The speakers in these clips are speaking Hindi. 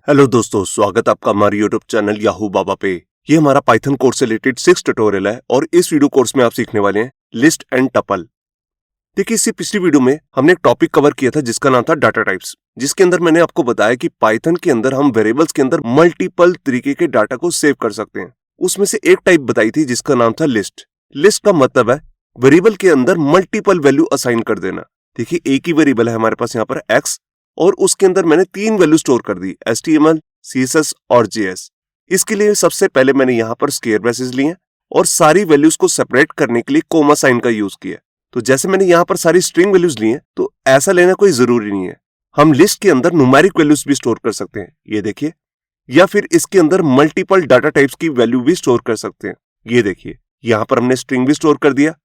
हेलो दोस्तों, स्वागत आपका हमारे यूट्यूब चैनल याहू बाबा पे। ये हमारा पाइथन कोर्स से रिलेटेड 6 ट्यूटोरियल है और इस वीडियो कोर्स में आप सीखने वाले हैं लिस्ट एंड टपल। देखिए, इससे पिछली वीडियो में हमने एक टॉपिक कवर किया था जिसका नाम था डाटा टाइप्स, जिसके अंदर मैंने आपको बताया कि पाइथन के अंदर हम वेरिएबल्स के अंदर मल्टीपल तरीके के डाटा को सेव कर सकते हैं। उसमें से एक टाइप बताई थी जिसका नाम था लिस्ट। लिस्ट का मतलब है वेरिएबल के अंदर मल्टीपल वैल्यू असाइन कर देना। देखिए, एक ही वेरिएबल है हमारे पास यहाँ पर एक्स, और उसके अंदर मैंने 3 वैल्यू स्टोर कर दी, HTML, CSS और JS। इसके लिए सबसे पहले मैंने यहाँ पर स्क्वायर ब्रैकेट्स लिए और सारी वैल्यूज को सेपरेट करने के लिए कोमा साइन का यूज किया। तो जैसे मैंने यहाँ पर सारी स्ट्रिंग वैल्यूज ली हैं, तो ऐसा लेना कोई जरूरी नहीं है। हम लिस्ट के अंदर न्यूमेरिक वैल्यूज भी स्टोर कर सकते हैं, ये देखिए, या फिर इसके अंदर मल्टीपल डाटा टाइप्स की वैल्यू भी स्टोर कर सकते हैं। ये देखिए, यहाँ पर हमने स्ट्रिंग भी स्टोर कर दिया,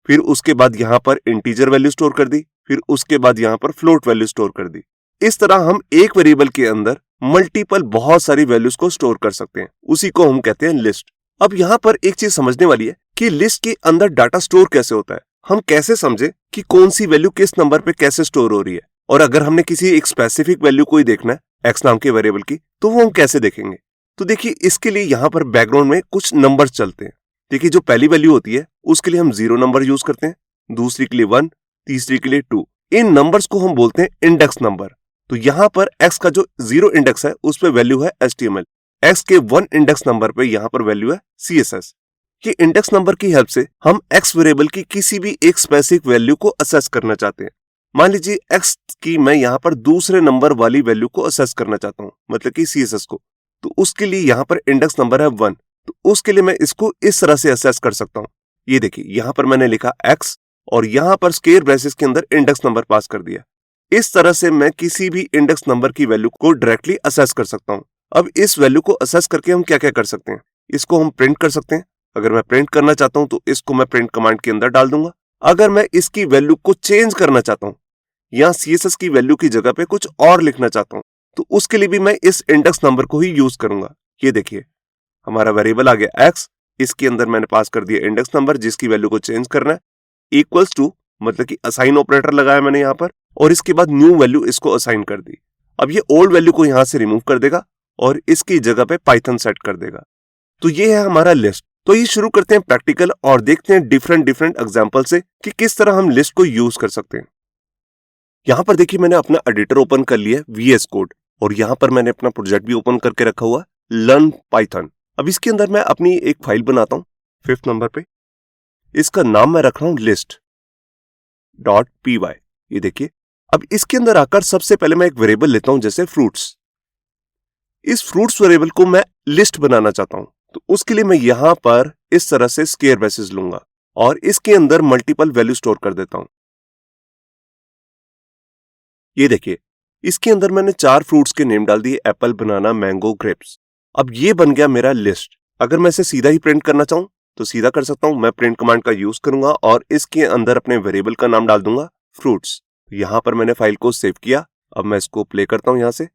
फिर उसके बाद यहाँ पर इंटीजर वैल्यू स्टोर कर दी, फिर उसके बाद यहाँ पर फ्लोट वैल्यू स्टोर कर दी। इस तरह हम एक वेरिएबल के अंदर मल्टीपल बहुत सारी वैल्यूज को स्टोर कर सकते हैं, उसी को हम कहते हैं लिस्ट। अब यहाँ पर एक चीज समझने वाली है कि लिस्ट के अंदर डाटा स्टोर कैसे होता है। हम कैसे समझे कि कौन सी वैल्यू किस नंबर पे कैसे स्टोर हो रही है, और अगर हमने किसी एक स्पेसिफिक वैल्यू को ही देखना है एक्स नाम के वेरिएबल की, तो वो हम कैसे देखेंगे। तो देखिए, इसके लिए यहाँ पर बैकग्राउंड में कुछ नंबर चलते हैं। देखिए, जो पहली वैल्यू होती है उसके लिए हम 0 नंबर यूज करते हैं, दूसरी के लिए 1, तीसरी के लिए 2। इन नंबर्स को हम बोलते हैं इंडेक्स नंबर। तो यहाँ पर x का जो 0 इंडेक्स है उस पे वैल्यू है HTML, x के 1 इंडेक्स नंबर पे यहाँ पर वैल्यू है CSS। ये इंडेक्स नंबर की हेल्प से हम x वेरिएबल की किसी भी एक स्पेसिफिक वैल्यू को असेस करना चाहते हैं। मान लीजिए x की मैं यहाँ पर दूसरे नंबर वाली वैल्यू को असेस करना चाहता हूँ, मतलब कि CSS को, तो उसके लिए यहाँ पर इंडेक्स नंबर है 1। तो उसके लिए मैं इसको इस तरह से असेस कर सकता हूँ। ये देखिए, यहाँ पर मैंने लिखा x और यहाँ पर स्क्वायर ब्रैकेट्स के अंदर इंडेक्स नंबर पास कर दिया। इस तरह से मैं किसी भी इंडेक्स नंबर की वैल्यू को डायरेक्टली असेस कर सकता हूं। अब इस वैल्यू को असेस करके हम क्या क्या कर सकते हैं, इसको हम प्रिंट कर सकते हैं। अगर मैं प्रिंट करना चाहता हूं तो इसको मैं प्रिंट कमांड के अंदर डाल दूंगा। अगर मैं इसकी वैल्यू को चेंज करना चाहता हूं या CSS की वैल्यू की जगह पे कुछ और लिखना चाहता हूं, तो उसके लिए भी मैं इस इंडेक्स नंबर को ही यूज करूंगा। ये देखिए, हमारा वेरिएबल आ गया x, इसके अंदर मैंने पास कर दिया इंडेक्स नंबर जिसकी वैल्यू को चेंज करना है, इक्वल्स टू, मतलब कि असाइन ऑपरेटर लगाया मैंने यहाँ पर, और इसके बाद न्यू वैल्यू इसको असाइन कर दी। अब ये ओल्ड वैल्यू को यहां से रिमूव कर देगा और इसकी जगह पे पाइथन सेट कर देगा। तो ये है हमारा लिस्ट। तो ये शुरू करते हैं प्रैक्टिकल और देखते हैं डिफरेंट एग्जांपल से कि किस तरह हम लिस्ट को यूज कर सकते हैं। यहां पर देखिए, मैंने अपना एडिटर ओपन कर लिया है VS कोड, और यहां पर मैंने अपना प्रोजेक्ट भी ओपन करके रखा हुआ लर्न पाइथन। अब इसके अंदर मैं अपनी एक फाइल बनाता हूं 5th नंबर पे। इसका नाम मैं रख रहा हूं list.py। ये देखिए, अब इसके अंदर आकर सबसे पहले मैं एक वेरिएबल लेता हूं जैसे फ्रूट्स। इस फ्रूट्स वेरिएबल को मैं लिस्ट बनाना चाहता हूं, तो उसके लिए मैं यहां पर इस तरह से स्क्वायर ब्रैकेट्स लूंगा और इसके अंदर मल्टीपल वैल्यू स्टोर कर देता हूं। ये देखिए, इसके अंदर मैंने 4 फ्रूट्स के नेम डाल दिए, एप्पल, बनाना, मैंगो, ग्रेप्स। अब ये बन गया मेरा लिस्ट। अगर मैं इसे सीधा ही प्रिंट करना चाहूं तो सीधा कर सकता हूं। मैं प्रिंट कमांड का यूज करूंगा और इसके अंदर अपने वेरिएबल का नाम डाल दूंगा फ्रूट्स। यहां पर मैंने फाइल को सेव किया। अब मैं इसको प्ले करता हूं यहां से,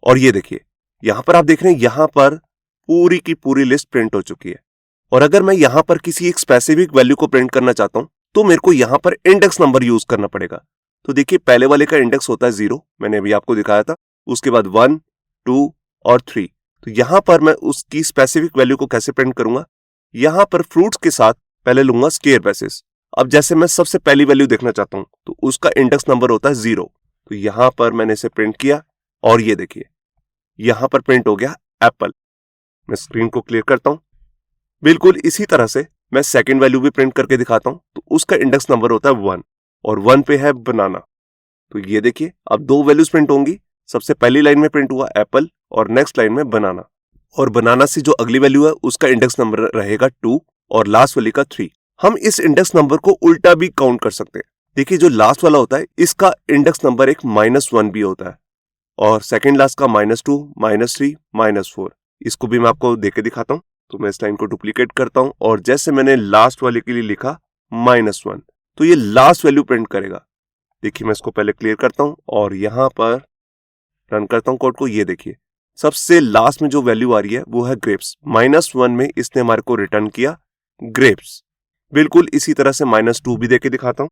और ये देखिए, यहां पर आप देख रहे हैं यहां पर पूरी की पूरी लिस्ट प्रिंट हो चुकी है। और अगर मैं यहां पर किसी एक स्पेसिफिक वैल्यू को प्रिंट करना चाहता हूं तो मेरे को यहां पर इंडेक्स नंबर यूज करना पड़ेगा। तो देखिए, पहले वाले का इंडेक्स होता है 0, मैंने अभी आपको दिखाया था, उसके बाद 1, 2 और 3। तो यहां पर मैं उसकी स्पेसिफिक वैल्यू को कैसे प्रिंट करूंगा, यहां पर फ्रूट्स के साथ पहले लूंगा स्क्वायर ब्रैकेट्स। अब जैसे मैं सबसे पहली वैल्यू देखना चाहता हूं तो उसका इंडेक्स नंबर होता है 0। तो यहां पर मैंने इसे प्रिंट किया और ये देखिए, यहां पर प्रिंट हो गया एप्पल। मैं स्क्रीन को क्लियर करता हूं। बिल्कुल इसी तरह से मैं सेकंड वैल्यू भी प्रिंट करके दिखाता हूं, तो उसका इंडेक्स नंबर होता है 1 और 1 पे है बनाना। तो ये देखिए, अब 2 वैल्यूज प्रिंट होंगी। सबसे पहली लाइन में प्रिंट हुआ एप्पल और नेक्स्ट लाइन में बनाना, और बनाना से जो अगली वैल्यू है उसका इंडेक्स नंबर रहेगा 2 और लास्ट वाली का 3। हम इस इंडेक्स नंबर को उल्टा भी काउंट कर सकते हैं। देखिए, जो लास्ट वाला होता है इसका इंडेक्स नंबर एक -1 भी होता है, और सेकंड लास्ट का -2, -3, -4। इसको भी मैं आपको देके दिखाता हूं। तो मैं इस लाइन को डुप्लीकेट करता हूं और जैसे मैंने लास्ट वाले के लिए लिखा -1, तो ये लास्ट वैल्यू प्रिंट करेगा। देखिए, मैं इसको पहले क्लियर करता हूं और यहां पर रन करता हूं कोड को। ये देखिए, सबसे लास्ट में जो वैल्यू आ रही है वो है ग्रेप्स। -1 में इसने हमारे को रिटर्न किया ग्रेप्स। बिल्कुल इसी तरह से -2 भी देके दिखाता हूं।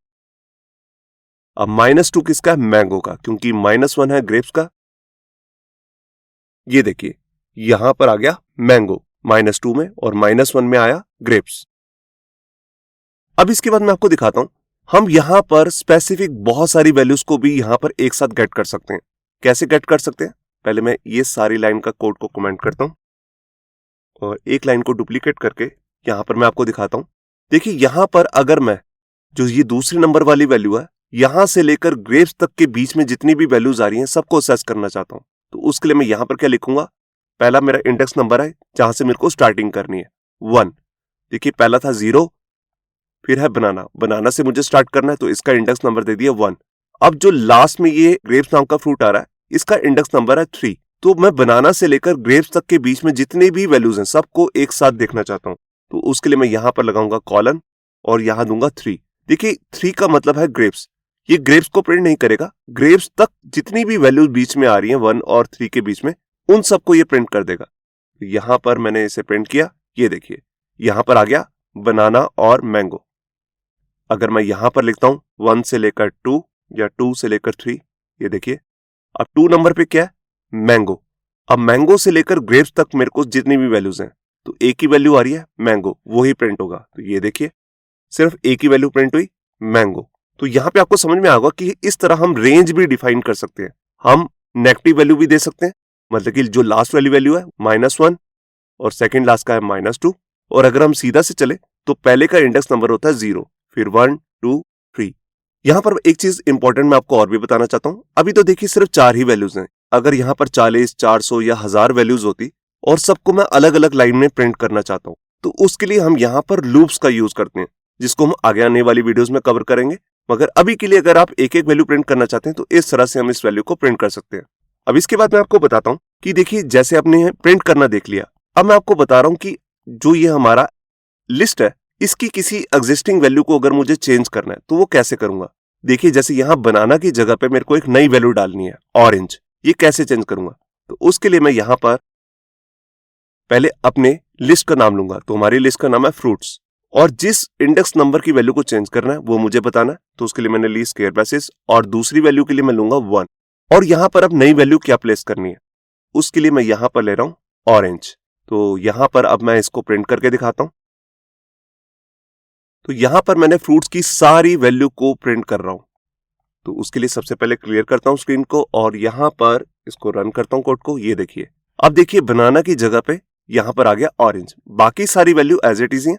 अब -2 किसका है, मैंगो का, क्योंकि -1 है ग्रेप्स का ये देखिए यहां पर आ गया मैंगो -2 में और -1 में आया ग्रेप्स। अब इसके बाद मैं आपको दिखाता हूं, हम यहां पर स्पेसिफिक बहुत सारी वैल्यूज को भी यहां पर एक साथ गेट कर सकते हैं। कैसे गेट कर सकते हैं? पहले मैं ये सारी लाइन का कोड को कमेंट करता हूं और एक लाइन को डुप्लीकेट करके यहां पर मैं आपको दिखाता हूं। देखिए यहां पर अगर मैं जो ये दूसरे नंबर वाली वैल्यू है यहां से लेकर ग्रेप्स तक के बीच में जितनी भी वैल्यूज आ रही हैं सबको असेस करना चाहता हूं, तो उसके लिए मैं यहां पर क्या लिखूंगा, पहला मेरा इंडेक्स नंबर है जहां से मेरे को स्टार्टिंग करनी है 1। देखिए पहला था 0, फिर है बनाना से मुझे स्टार्ट करना है तो इसका इंडेक्स नंबर दे दिया 1। अब जो लास्ट में ये ग्रेप्स नाम का फ्रूट आ रहा है इसका इंडेक्स नंबर है 3। तो मैं बनाना से लेकर ग्रेप्स तक के बीच में जितने भी वैल्यूज हैं सबको एक साथ देखना चाहता हूं, तो उसके लिए मैं यहां पर लगाऊंगा कॉलन और यहां दूंगा 3। देखिए 3 का मतलब है ग्रेप्स, ये ग्रेप्स को प्रिंट नहीं करेगा, ग्रेप्स तक जितनी भी वैल्यूज बीच में आ रही हैं 1 और 3 के बीच में उन सबको ये प्रिंट कर देगा। यहां पर मैंने इसे प्रिंट किया, ये देखिए यहां पर आ गया बनाना और मैंगो। अगर मैं यहां पर लिखता हूं 1 से लेकर 2 या 2 से लेकर 3, ये देखिए अब 2 नंबर पे क्या है, मैंगो। अब मैंगो से लेकर ग्रेप्स तक मेरे को जितनी भी वैल्यूज हैं तो एक ही वैल्यू आ रही है मैंगो, वो ही प्रिंट होगा। तो ये देखिए सिर्फ एक ही वैल्यू प्रिंट हुई मैंगो। तो यहां पे आपको समझ में आएगा कि इस तरह हम रेंज भी डिफाइन कर सकते हैं। हम नेगेटिव वैल्यू भी दे सकते हैं, मतलब कि जो लास्ट वाली वैल्यू है -1 और सेकंड लास्ट का है -2, और अगर हम सीधा से चले तो पहले का इंडेक्स नंबर होता है 0, फिर 1 2 3। यहां पर एक चीज इंपॉर्टेंट मैं आपको और भी बताना चाहता हूं। अभी तो देखिए सिर्फ 4 ही वैल्यूज हैं, अगर यहां पर 40 400 या 1000 वैल्यूज होती और सबको मैं अलग अलग लाइन में प्रिंट करना चाहता हूं, तो उसके लिए हम यहां पर लूप्स का यूज करते हैं, जिसको हम आगे आने वाली वीडियोस में कवर करेंगे। मगर अभी के लिए अगर आप एक एक वैल्यू प्रिंट करना चाहते हैं तो इस तरह से हम इस वैल्यू को प्रिंट कर सकते हैं। अब इसके बाद मैं आपको बताता हूं कि देखिए जैसे आपने प्रिंट करना देख लिया, अब मैं आपको बता रहा हूं कि जो ये हमारा लिस्ट है इसकी किसी एग्जिस्टिंग वैल्यू को अगर मुझे चेंज करना है तो वो कैसे करूंगा। देखिए जैसे यहां बनाना की जगह पे मेरे को एक नई वैल्यू डालनी है ऑरेंज, ये कैसे चेंज करूंगा, तो उसके लिए मैं यहां पर पहले अपने लिस्ट का नाम लूंगा, तो हमारी लिस्ट का नाम है फ्रूट्स, और जिस इंडेक्स नंबर की वैल्यू को चेंज करना है वो मुझे बताना है, तो उसके लिए मैंने ली स्क्वायर ब्रैकेट्स और दूसरी वैल्यू के लिए मैं लूंगा 1। और यहां पर अब नई वैल्यू क्या प्लेस करनी है, उसके लिए मैं यहां पर ले रहा हूं ऑरेंज। तो यहां पर अब मैं इसको प्रिंट करके दिखाता हूं। तो यहां पर मैंने फ्रूट्स की सारी वैल्यू को प्रिंट कर रहा हूं, तो उसके लिए सबसे पहले क्लियर करता हूं स्क्रीन को और यहां पर इसको रन करता हूं कोड को। ये देखिए अब देखिए बनाना की जगह पे यहां पर आ गया ऑरेंज, बाकी सारी वैल्यू एज इट इज है,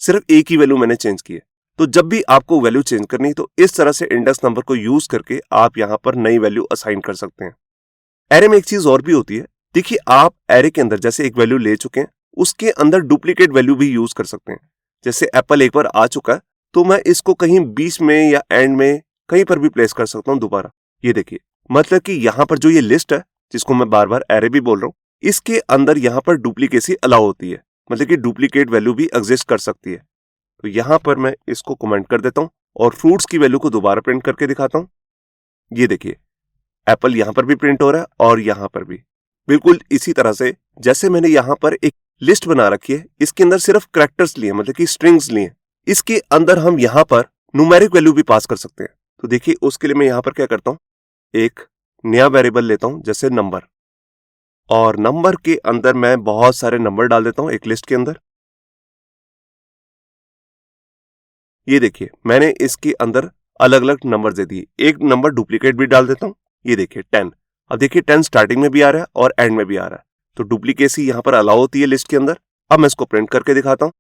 सिर्फ एक ही वैल्यू मैंने चेंज की है। तो जब भी आपको वैल्यू चेंज करनी है तो इस तरह से इंडेक्स नंबर को यूज करके आप यहां पर नई वैल्यू असाइन कर सकते हैं। एरे में एक चीज और भी होती है, देखिए आप एरे के अंदर जैसे एक वैल्यू ले चुके हैं उसके अंदर डुप्लीकेट वैल्यू भी यूज कर सकते हैं। जैसे एप्पल एक बार आ चुका है तो मैं इसको कहीं बीच में या एंड में कहीं पर भी प्लेस कर सकता हूं दोबारा। ये देखिए मतलब कि यहां पर जो ये लिस्ट है जिसको मैं बार बार एरे भी बोल रहा हूं, इसके अंदर यहां पर डुप्लीकेसी अलाउ होती है, मतलब कि डुप्लीकेट वैल्यू भी एग्जिस्ट कर सकती है। तो यहां पर मैं इसको कमेंट कर देता हूं और फ्रूट्स की वैल्यू को दोबारा प्रिंट करके दिखाता हूं। ये देखिए एप्पल यहां पर भी प्रिंट हो रहा है और यहां पर भी बिल्कुल इसी तरह से जैसे मैंने यहां पर एक लिस्ट बना रखी है, इसके अंदर सिर्फ कैरेक्टर्स लिए मतलब कि स्ट्रिंग्स लिए, इसके अंदर हम यहां पर न्यूमेरिक वैल्यू भी पास कर सकते हैं। तो देखिए उसके लिए मैं यहां पर क्या करता हूं, एक नया वेरिएबल लेता हूं जैसे नंबर, और नंबर के अंदर मैं बहुत सारे नंबर डाल देता हूं एक लिस्ट के अंदर। ये देखिए मैंने इसके अंदर अलग अलग नंबर दे दिए, एक नंबर डुप्लीकेट भी डाल देता हूं। ये देखिए 10, अब देखिए 10 स्टार्टिंग में भी आ रहा है और एंड में भी आ रहा है, तो डुप्लीकेसी यहां पर अलाउ होती है लिस्ट के अंदर। अब मैं इसको प्रिंट करके दिखाता हूं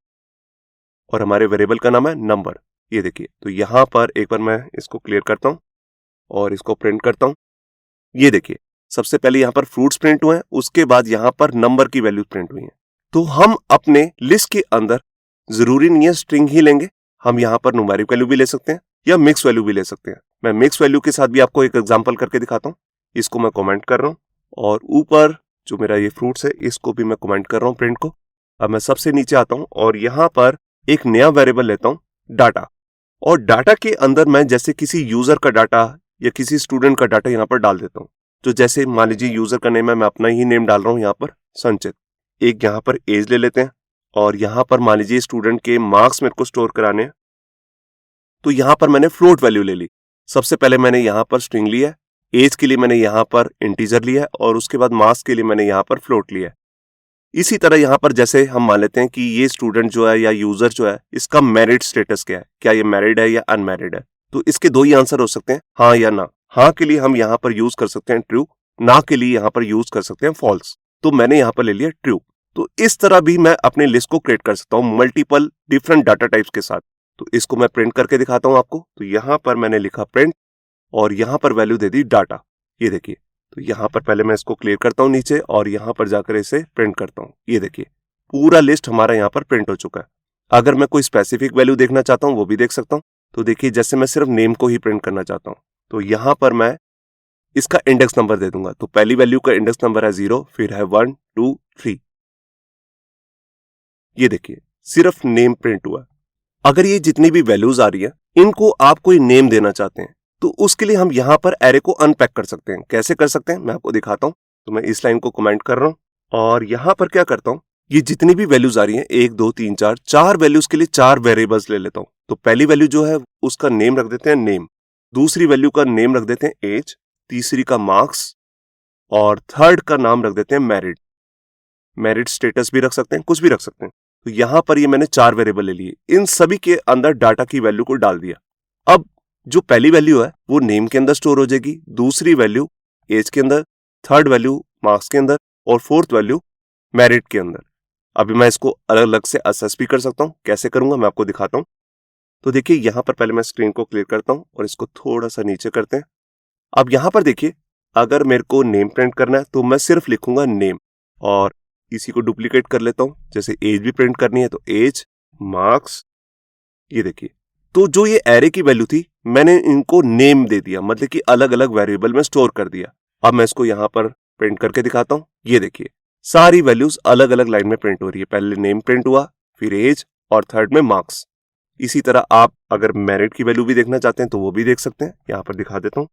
और हमारे वेरिएबल का नाम है नंबर। ये देखिए तो यहां पर एक बार मैं इसको क्लियर करता हूं और इसको प्रिंट करता हूं। ये देखिए सबसे पहले यहां पर फ्रूट्स प्रिंट हुए हैं, उसके बाद यहां पर नंबर की वैल्यू प्रिंट हुई है। तो हम अपने लिस्ट के अंदर जरूरी नहीं है स्ट्रिंग ही लेंगे, हम यहां पर न्यूमेरिक वैल्यू भी ले सकते हैं या मिक्स वैल्यू भी ले सकते हैं। मैं मिक्स वैल्यू के साथ भी आपको एक एग्जांपल करके दिखाता हूं। इसको मैं कमेंट कर रहा हूं और ऊपर जो मेरा ये फ्रूट्स है इसको भी मैं कमेंट कर रहा हूं प्रिंट को। अब मैं सबसे नीचे आता हूं और यहां पर एक नया वेरिएबल लेता हूं डाटा, और डाटा के अंदर मैं जैसे किसी यूजर का डाटा या किसी स्टूडेंट का डाटा यहां पर डाल देता हूं। तो जैसे मान लीजिए यूजर का नेम है, मैं अपना ही नेम डाल रहा हूं यहां पर संचित। एक यहां पर एज ले लेते हैं और यहां पर मान लीजिए स्टूडेंट के मार्क्स मेरे को स्टोर कराने हैं, तो यहां पर मैंने फ्लोट वैल्यू ले ली। सबसे पहले मैंने यहां पर स्ट्रिंग ली है एज के लिए मैंने यहाँ पर इंटीजर लिया है और उसके बाद मार्क्स के लिए मैंने यहाँ पर फ्लोट लिया है। इसी तरह यहाँ पर जैसे हम मान लेते हैं कि ये स्टूडेंट जो है या यूजर जो है, इसका मैरिड स्टेटस क्या है, क्या ये मैरिड है या अनमैरिड है। तो इसके दो ही आंसर हो सकते हैं, हाँ या ना। हाँ के लिए हम यहाँ पर यूज कर सकते हैं ट्रू, ना के लिए यहाँ पर यूज कर सकते हैं फॉल्स। तो मैंने यहाँ पर ले लिया ट्रू। तो इस तरह भी मैं अपनी लिस्ट को क्रिएट कर सकता हूँ मल्टीपल डिफरेंट डाटा टाइप्स के साथ। तो इसको मैं प्रिंट करके दिखाता हूँ आपको। तो यहाँ पर मैंने लिखा प्रिंट और यहाँ पर वैल्यू दे दी डाटा। ये देखिए, तो यहाँ पर पहले मैं इसको क्लियर करता हूँ नीचे और यहाँ पर जाकर इसे प्रिंट करता हूँ। ये देखिए, पूरा लिस्ट हमारा यहाँ पर प्रिंट हो चुका है। अगर मैं कोई स्पेसिफिक वैल्यू देखना चाहता हूँ वो भी देख सकता हूँ। तो देखिए, जैसे मैं सिर्फ नेम को ही प्रिंट करना चाहता हूँ तो यहाँ पर मैं इसका इंडेक्स नंबर दे दूंगा। तो पहली वैल्यू का इंडेक्स नंबर है 0, फिर है 1, 2, 3। ये देखिए, सिर्फ नेम प्रिंट हुआ। अगर ये जितनी भी वैल्यूज आ रही है इनको आप कोई नेम देना चाहते हैं तो उसके लिए हम यहाँ पर एरे को अनपैक कर सकते हैं। कैसे कर सकते हैं मैं आपको दिखाता हूँ। तो मैं इस लाइन को कमेंट कर रहा हूँ और यहाँ पर क्या करता हूँ, ये जितनी भी वैल्यूज आ रही हैं 1, 2, 3, 4, 4 वैल्यूज के लिए 4 वेरिएबल्स ले लेता हूँ। तो पहली वैल्यू जो है उसका नेम रख देते हैं नेम, दूसरी वैल्यू का नेम रख देते हैं एज, तीसरी का मार्क्स और थर्ड का नाम रख देते हैं मैरिड। मैरिड स्टेटस भी रख सकते हैं, कुछ भी रख सकते हैं। तो यहां पर ये मैंने 4 वेरिएबल ले लिए, इन सभी के अंदर डाटा की वैल्यू को डाल दिया। अब जो पहली वैल्यू है वो नेम के अंदर स्टोर हो जाएगी, दूसरी वैल्यू एज के अंदर, थर्ड वैल्यू मार्क्स के अंदर और फोर्थ वैल्यू मैरिड के अंदर। अभी मैं इसको अलग अलग से असेस भी कर सकता हूँ। कैसे करूंगा मैं आपको दिखाता हूँ। तो देखिए, यहां पर पहले मैं स्क्रीन को क्लियर करता हूं और इसको थोड़ा सा नीचे करते हैं। अब यहां पर देखिए, अगर मेरे को नेम प्रिंट करना है तो मैं सिर्फ लिखूंगा नेम और इसी को डुप्लीकेट कर लेता हूं। जैसे एज भी प्रिंट करनी है तो एज, मार्क्स। ये देखिए, तो जो ये एरे की वैल्यू थी मैंने इनको नेम दे दिया, मतलब कि अलग अलग वेरिएबल में स्टोर कर दिया। अब मैं इसको यहां पर प्रिंट करके दिखाता हूं। ये देखिए, सारी वैल्यूज अलग अलग लाइन में प्रिंट हो रही है। पहले नेम प्रिंट हुआ, फिर एज और थर्ड में मार्क्स। इसी तरह आप अगर मैरिड की वैल्यू भी देखना चाहते हैं तो वो भी देख सकते हैं। यहां पर दिखा देता हूं।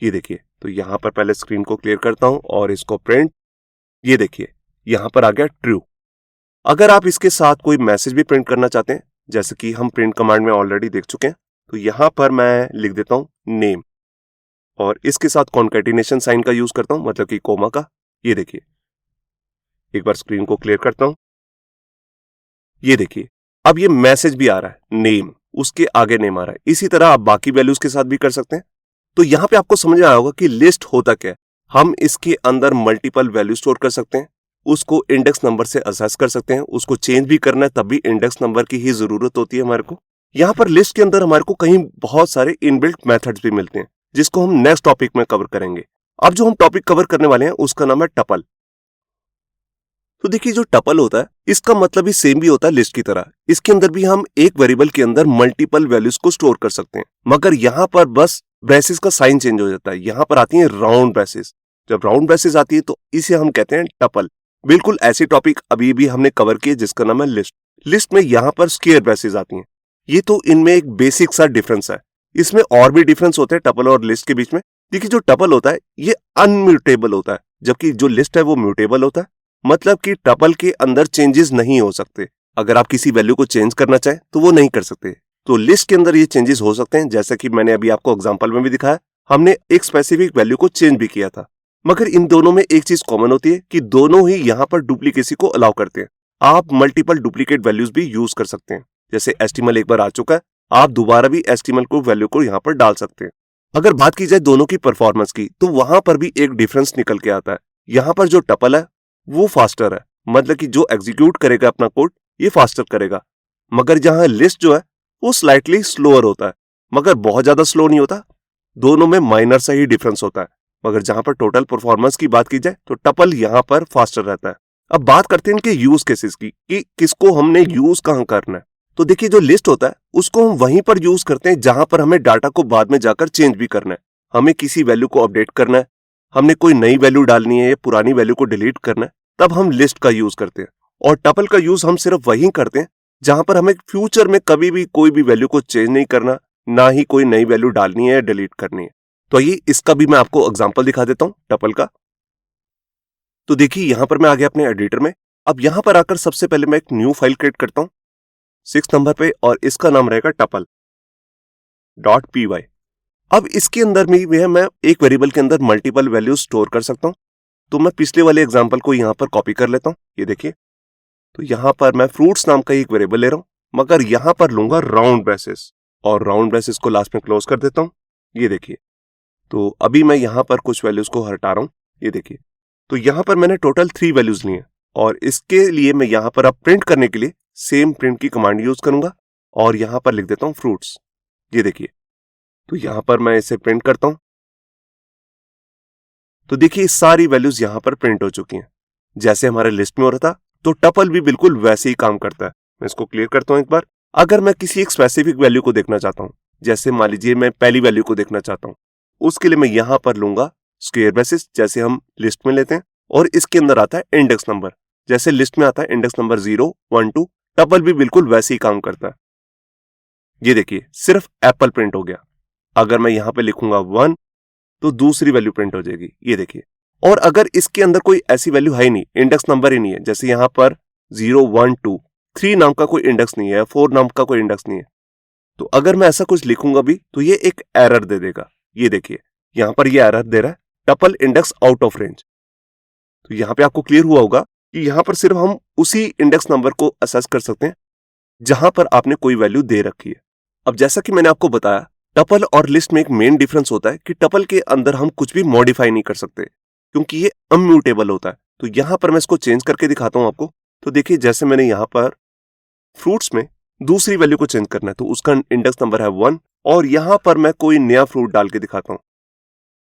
ये देखिए, तो यहां पर पहले स्क्रीन को क्लियर करता हूं और इसको प्रिंट। ये देखिए, यहां पर आ गया ट्रू। अगर आप इसके साथ कोई मैसेज भी प्रिंट करना चाहते हैं, जैसे कि हम प्रिंट कमांड में ऑलरेडी देख चुके हैं, तो यहां पर मैं लिख देता हूं नेम और इसके साथ कॉन्कैटिनेशन साइन का यूज करता हूं, मतलब कि कोमा का। ये देखिए, एक बार स्क्रीन को क्लियर करता हूं। ये देखिए, अब ये मैसेज भी आ रहा है नेम, उसके आगे नेम आ रहा है। इसी तरह आप बाकी वैल्यूज के साथ भी कर सकते हैं। तो यहां पे आपको समझ में आया होगा कि लिस्ट होता क्या है। हम इसके अंदर मल्टीपल वैल्यू स्टोर कर सकते हैं, उसको इंडेक्स नंबर से असेस कर सकते हैं, उसको चेंज भी करना है तब भी इंडेक्स नंबर की ही जरूरत होती है हमारे को। यहाँ पर लिस्ट के अंदर हमारे को कहीं बहुत सारे इनबिल्ट मेथड्स भी मिलते हैं जिसको हम नेक्स्ट टॉपिक में कवर करेंगे। अब जो हम टॉपिक कवर करने वाले हैं उसका नाम है टपल। तो देखिए, जो टपल होता है इसका मतलब ही सेम भी होता है लिस्ट की तरह। इसके अंदर भी हम एक वेरिएबल के अंदर मल्टीपल वैल्यूज को स्टोर कर सकते हैं, मगर यहाँ पर बस ब्रेसेस का साइन चेंज हो जाता है। यहाँ पर आती है राउंड ब्रेसेस। जब राउंड ब्रेसेस आती है तो इसे हम कहते हैं टपल। बिल्कुल ऐसे टॉपिक अभी भी हमने कवर किए जिसका नाम है लिस्ट। लिस्ट में यहाँ पर स्क्वायर ब्रेसेस आती हैं। ये तो इनमें एक बेसिक सा डिफरेंस है। इसमें और भी डिफरेंस होते हैं टपल और लिस्ट के बीच में। देखिए, जो टपल होता है ये अनम्यूटेबल होता है, जबकि जो लिस्ट है वो म्यूटेबल होता है। मतलब कि टपल के अंदर चेंजेस नहीं हो सकते। अगर आप किसी वैल्यू को चेंज करना चाहें तो वो नहीं कर सकते। तो लिस्ट के अंदर ये चेंजेस हो सकते हैं, जैसा कि मैंने अभी आपको एग्जांपल में भी दिखाया। हमने एक स्पेसिफिक वैल्यू को चेंज भी किया था, मगर इन दोनों में एक चीज कॉमन होती है कि दोनों ही यहाँ पर डुप्लीकेसी को अलाउ करते हैं। आप मल्टीपल डुप्लीकेट वैल्यूज भी यूज कर सकते हैं। जैसे एस्टिमल एक बार आ चुका है, आप दोबारा भी एस्टिमल को वैल्यू को यहाँ पर डाल सकते हैं। अगर बात की जाए दोनों की परफॉर्मेंस की तो वहां पर भी एक डिफरेंस निकल के आता है। यहाँ पर जो टपल है वो फास्टर है, मतलब कि जो एग्जीक्यूट करेगा अपना कोड ये फास्टर करेगा, मगर जहां लिस्ट जो है वो स्लाइटली स्लोअर होता है, मगर बहुत ज्यादा स्लो नहीं होता। दोनों में माइनर सा ही डिफरेंस होता है। मगर जहां पर टोटल परफॉर्मेंस की बात की जाए तो टपल यहां पर फास्टर रहता है। अब बात करते हैं इनके यूज केसेस की कि किसको हमने यूज कहां करना है। तो देखिए, जो लिस्ट होता है उसको हम वहीं पर यूज करते हैं जहां पर हमें डाटा को बाद में जाकर चेंज भी करना है। हमें किसी वैल्यू को अपडेट करना है, हमने कोई नई वैल्यू डालनी है या पुरानी वैल्यू को डिलीट करना है, तब हम लिस्ट का यूज करते हैं। और टपल का यूज हम सिर्फ वहीं करते हैं जहां पर हमें फ्यूचर में कभी भी कोई भी वैल्यू को चेंज नहीं करना, ना ही कोई नई वैल्यू डालनी है या डिलीट करनी है। तो ये इसका भी मैं आपको एग्जांपल दिखा देता हूं टपल का। तो देखिए, यहां पर मैं आ गया अपने एडिटर में। अब यहां पर आकर सबसे पहले मैं एक न्यू फाइल क्रिएट करता हूं 6 नंबर पे और इसका नाम रहेगा टपल .py। अब इसके अंदर में मैं एक वेरिएबल के अंदर मल्टीपल वैल्यूज स्टोर कर सकता हूं। तो मैं पिछले वाले एग्जांपल को यहां पर कॉपी कर लेता हूं। ये देखिए, तो यहां पर मैं फ्रूट्स नाम का एक वेरिएबल ले रहा हूं, मगर यहां पर लूंगा राउंड ब्रेसेस, और राउंड ब्रेसेस को लास्ट में क्लोज कर देता हूं। ये देखिए, तो अभी मैं यहां पर कुछ वैल्यूज को हटा रहा हूं। ये देखिए, तो यहां पर मैंने टोटल 3 वैल्यूज ली हैं, और इसके लिए मैं यहां पर अब प्रिंट करने के लिए सेम प्रिंट की कमांड यूज करूंगा, और यहां पर लिख देता हूं फ्रूट्स। ये देखिए, तो यहां पर मैं इसे प्रिंट करता हूं। तो देखिए सारी वैल्यूज यहां पर प्रिंट हो चुकी हैं जैसे हमारे लिस्ट में हो रहा था। तो टपल भी बिल्कुल वैसे ही काम करता है। मैं इसको क्लियर करता हूं एक बार। अगर मैं किसी एक स्पेसिफिक वैल्यू को देखना चाहता हूं, जैसे मान लीजिए मैं पहली वैल्यू को देखना चाहता हूं, उसके लिए मैं यहां पर लूंगा स्क्वायर ब्रेसेस जैसे हम लिस्ट में लेते हैं, और इसके अंदर आता है इंडेक्स नंबर, जैसे लिस्ट में आता है इंडेक्स नंबर 0, 1, 2। टपल भी बिल्कुल वैसे ही काम करता है। ये देखिए, सिर्फ एप्पल प्रिंट हो गया। अगर मैं यहां पे लिखूंगा 1, तो दूसरी वैल्यू प्रिंट हो जाएगी। ये देखिए, और अगर इसके अंदर कोई ऐसी वैल्यू है ही नहीं, इंडेक्स नंबर ही नहीं है, जैसे यहां पर 0, 1, 2, 3 नाम का कोई इंडेक्स नहीं है, 4 नाम का कोई इंडेक्स नहीं है, तो अगर मैं ऐसा कुछ लिखूंगा भी तो ये एक एरर दे देगा। ये देखिए, यहां पर ये एरर दे रहा है tuple index out of range. तो यहां पे आपको क्लियर हुआ होगा कि यहां पर सिर्फ हम उसी इंडेक्स नंबर को असेस कर सकते हैं जहां पर आपने कोई वैल्यू दे रखी है। अब जैसा कि मैंने आपको बताया, टपल और लिस्ट में एक मेन डिफरेंस होता है कि टपल के अंदर हम कुछ भी मॉडिफाई नहीं कर सकते क्योंकि ये अनम्यूटेबल होता है। तो यहां पर मैं इसको चेंज करके दिखाता हूं आपको। तो देखिए, जैसे मैंने यहां पर फ्रूट्स में दूसरी वैल्यू को चेंज करना है, तो उसका इंडेक्स नंबर है 1, और यहां पर मैं कोई नया फ्रूट डाल के दिखाता हूं,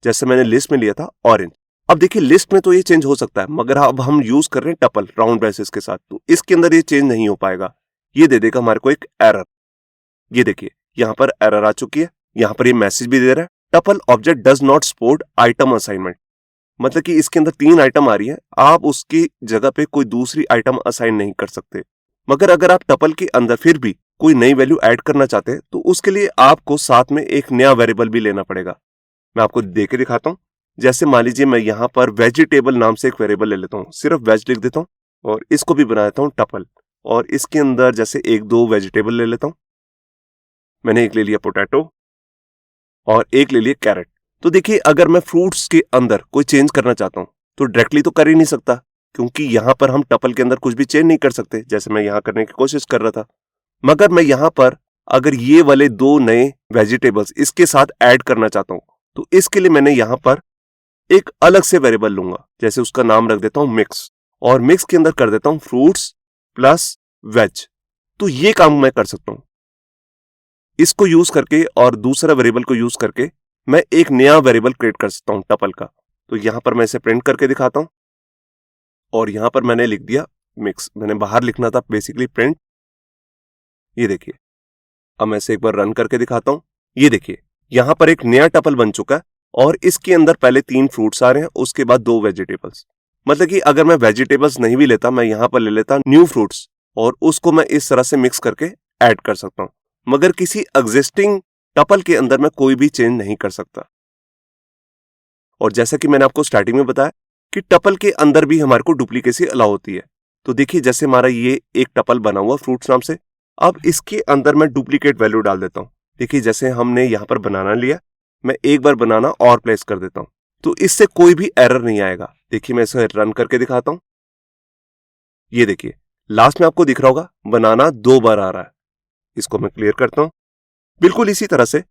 जैसे मैंने लिस्ट में लिया था ऑरेंज। अब देखिए, लिस्ट में तो ये चेंज हो सकता है, मगर अब हम यूज कर रहे हैं टपल राउंड ब्रेसेस के साथ, तो इसके अंदर ये चेंज नहीं हो पाएगा। ये दे देगा हमारे को एक एरर। ये देखिए, यहां पर एरर आ चुकी है। यहां पर ये मैसेज भी दे रहा है, tuple object does not support item assignment. मतलब कि इसके अंदर 3 आइटम आ रही है, आप उसकी जगह पे कोई दूसरी आइटम असाइन नहीं कर सकते। मगर अगर आप टपल के अंदर फिर भी कोई नई वैल्यू ऐड करना चाहते हैं, तो उसके लिए आपको साथ में एक नया वेरिएबल भी लेना पड़ेगा। मैं आपको दे के दिखाता हूं। जैसे मान लीजिए मैं यहां पर वेजिटेबल नाम से एक वेरिएबल ले लेता हूं, सिर्फ वेज लिख देता हूं, और इसको भी बना देता हूं टपल, और इसके अंदर जैसे 1-2 वेजिटेबल ले लेता हूं। मैंने एक ले लिया पोटैटो, और एक ले लिया कैरेट। तो देखिए, अगर मैं फ्रूट्स के अंदर कोई चेंज करना चाहता हूं, तो डायरेक्टली तो कर ही नहीं सकता, क्योंकि यहां पर हम टपल के अंदर कुछ भी चेंज नहीं कर सकते, जैसे मैं यहां करने की कोशिश कर रहा था। मगर मैं यहां पर अगर ये वाले 2 नए वेजिटेबल्स इसके साथ ऐड करना चाहता हूं, तो इसके लिए मैंने यहां पर एक अलग से वेरिएबल लूंगा, जैसे उसका नाम रख देता हूं मिक्स, और मिक्स के अंदर कर देता हूं फ्रूट्स प्लस वेज। तो ये काम मैं कर सकता हूं। इसको यूज करके और दूसरा वेरिएबल को यूज करके मैं एक नया वेरिएबल क्रिएट कर सकता हूं टपल का। तो यहां पर मैं इसे प्रिंट करके दिखाता हूं, और यहां पर मैंने लिख दिया मिक्स। मैंने बाहर लिखना था बेसिकली प्रिंट। ये देखिए, अब मैं इसे एक बार रन करके दिखाता हूं। ये देखिए, यहां पर एक नया टपल बन चुका है, और इसके अंदर पहले 3 फ्रूट्स आ रहे हैं, उसके बाद 2 वेजिटेबल्स। मतलब कि अगर मैं वेजिटेबल्स नहीं भी लेता, मैं यहां पर ले लेता न्यू फ्रूट्स, और उसको मैं इस तरह से मिक्स करके ऐड कर सकता हूं। मगर किसी एग्जिस्टिंग टपल के अंदर मैं कोई भी चेंज नहीं कर सकता। और जैसा कि मैंने आपको स्टार्टिंग में बताया कि टपल के अंदर भी हमारे को डुप्लीकेसी अलाउ होती है। तो देखिए, जैसे हमारा ये एक टपल बना हुआ फ्रूट्स नाम से, अब इसके अंदर मैं डुप्लीकेट वैल्यू डाल देता हूं। देखिए, जैसे हमने यहां पर बनाना लिया, मैं एक बार बनाना और प्लेस कर देता हूं, तो इससे कोई भी एरर नहीं आएगा। देखिए, मैं इसे रन करके दिखाता हूं। ये देखिए, लास्ट में आपको दिख रहा होगा बनाना 2 बार आ रहा है। इसको मैं क्लियर करता हूं। बिल्कुल इसी तरह से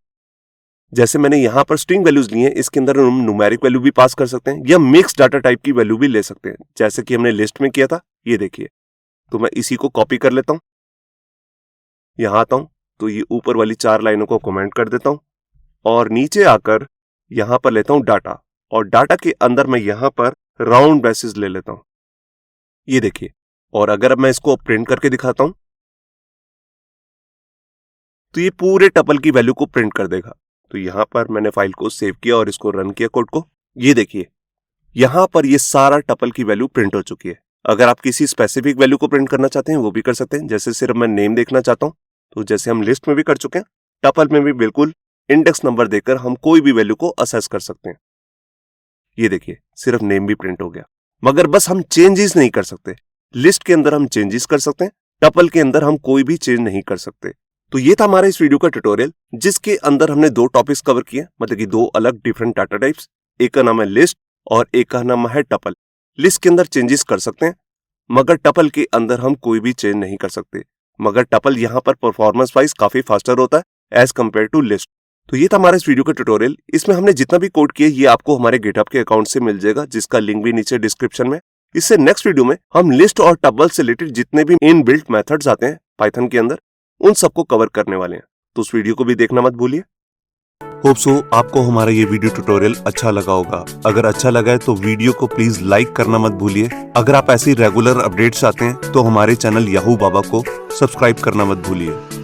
जैसे मैंने यहां पर स्ट्रिंग वैल्यूज ली हैं, इसके अंदर हम न्यूमेरिक वैल्यू भी पास कर सकते हैं, या मिक्स डाटा टाइप की वैल्यू भी ले सकते हैं, जैसे कि हमने लिस्ट में किया था। ये देखिए, तो मैं इसी को कॉपी कर लेता हूं, यहां आता हूं, तो ये ऊपर वाली 4 लाइनों को कमेंट कर देता हूं, और नीचे आकर यहां पर लेता हूं डाटा, और डाटा के अंदर मैं यहां पर राउंड ब्रेसेस ले लेता हूं। ये देखिए, और अगर अब मैं इसको प्रिंट करके दिखाता हूं, तो ये पूरे टपल की वैल्यू को प्रिंट कर देगा। तो यहां पर मैंने फाइल को सेव किया और इसको रन किया कोड को। ये देखिए, यहां पर ये सारा टपल की वैल्यू प्रिंट हो चुकी है। अगर आप किसी स्पेसिफिक वैल्यू को प्रिंट करना चाहते हैं, वो भी कर सकते हैं। जैसे सिर्फ मैं नेम देखना चाहता हूं, तो जैसे हम लिस्ट में भी कर चुके हैं, टपल में भी बिल्कुल इंडेक्स नंबर देकर हम कोई भी वैल्यू को असेस कर सकते हैं। ये देखिए, सिर्फ नेम भी प्रिंट हो गया। मगर बस हम चेंजेस नहीं कर सकते। लिस्ट के अंदर हम चेंजेस कर सकते हैं, टपल के अंदर हम कोई भी चेंज नहीं कर सकते। तो ये था हमारा इस वीडियो का ट्यूटोरियल, जिसके अंदर हमने दो टॉपिक्स कवर किए, मतलब कि दो अलग डिफरेंट डाटा टाइप्स। एक का नाम है लिस्ट और एक का नाम है टपल। लिस्ट के अंदर चेंजेस कर सकते हैं, मगर टपल के अंदर हम कोई भी चेंज नहीं कर सकते। मगर टपल यहाँ पर परफॉर्मेंस वाइज काफी फास्टर होता है एज कम्पेयर टू लिस्ट। तो ये था हमारा इस वीडियो का ट्यूटोरियल। इसमें हमने जितना भी कोड किया ये आपको हमारे गिटहब के अकाउंट से मिल जाएगा, जिसका लिंक भी नीचे डिस्क्रिप्शन में। इससे नेक्स्ट वीडियो में हम लिस्ट और टपल से रिलेटेड जितने भी इनबिल्ट मेथड्स आते हैं पाइथन के अंदर, उन सबको कवर करने वाले हैं। तो उस वीडियो को भी देखना मत भूलिए। होप सो आपको हमारा ये वीडियो ट्यूटोरियल अच्छा लगा होगा। अगर अच्छा लगा है तो वीडियो को प्लीज लाइक करना मत भूलिए। अगर आप ऐसी रेगुलर अपडेट्स चाहते हैं तो हमारे चैनल याहू बाबा को सब्सक्राइब करना मत भूलिए।